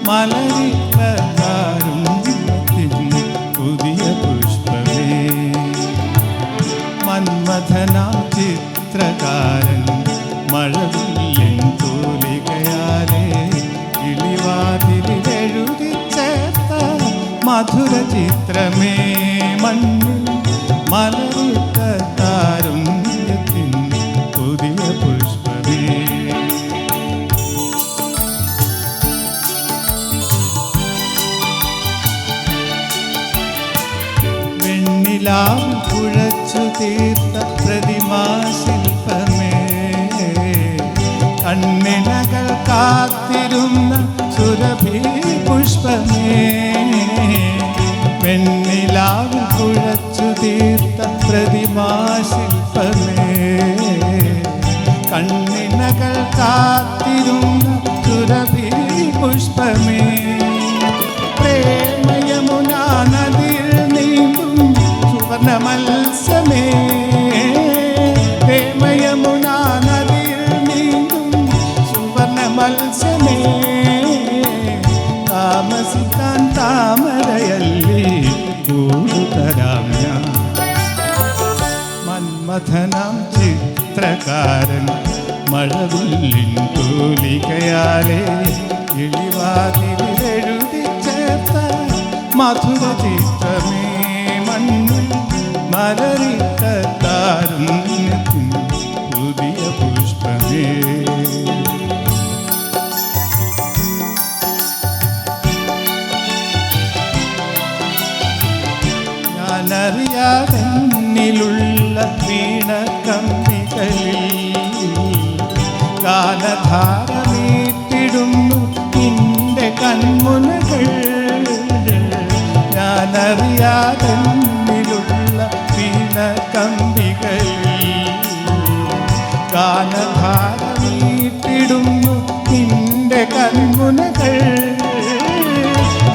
മലരിട്ട കാരുണ്യത്തിൻ പുതിയ പുഷ്പമേ. മന്മഥനാം ചിത്രകാരൻ മഴവില്ലിൻ തൂലികയാലേ കിളിവാതിലെഴുതി ചേർത്ത മധുര ചിത്രമേ. മണ്ണിൽ മലരിട്ട കാരുണ്യത്തിൻ പുതിയ പുഷ്പമേ. വെണ്ണിലാവ് കുഴച്ചു തീർത്ത പ്രതിമാശില്പമേ. കണ്ണിനകൾ കാത്തിരുന്ന സുരഭി പുഷ്പമേ. വെണ്ണിലാവ് കുഴച്ചു തീർത്ത പ്രതിമാശില്പമേ. കണ്ണിനകൾ കാത്തിരുന്ന സുരഭി പുഷ്പമേ. പ്രേമയമുനാ നദിയിൽ നീന്തും സുവർണ മത്സ്യമേ. പ്രേമയമുനാ നദിയിൽ നീന്തും സുവർണ മത്സ്യമേ. താമസിക്കാൻ താമരയല്ലേ കൂടുതരാം ഞാൻ. മന്മഥനാം ചിത്രകാരൻ മഴവില്ലിൻ തൂലികയാലേ കിളിവാതിലെഴുതി ചേർത്ത മധുര ചിത്രമേ. മണ്ണിൽ മലരിട്ട കാരുണ്യത്തിൻ പുതിയ പുഷ്പമേ. ഞാനറിയാതെന്നിലുള്ള വീണക്കമ്പികളിൽ ഗാനധാരമീട്ടിടുന്നു നിന്റെ കൺമുനകൾ. ഞാനറിയാതെന്നിലുള്ള വീണക്കമ്പികളിൽ ഗാനധാരമീട്ടിടുന്നു നിന്റെ കൺമുനകൾ.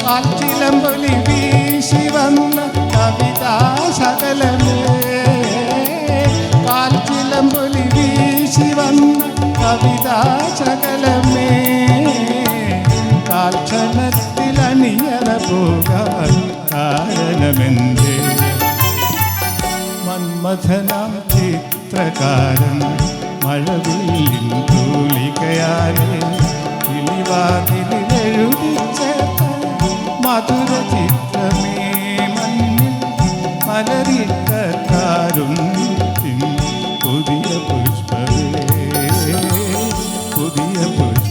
കാൽച്ചിലമ്പൊലി വീശി വന്ന കവിതാ ശകലമേ. കാൽച്ചിലമ്പൊലി വീശി വന്ന കവിതാ ശകലമേ. കാൽക്ഷണത്തിൽ അണിയറ പോകാൻ കാരണമെന്തേ. മന്മഥനാം ചിത്രകാരൻ മഴവില്ലിൻ തൂലികയാലേ കിളിവാതിലെഴുതി ചേർത്ത മധുര ചിത്രമേ. മണ്ണിൽ മലരിട്ട കാരുണ്യത്തിൻ പുതിയ പുഷ്പമേ. പുതിയ പുഷ്പ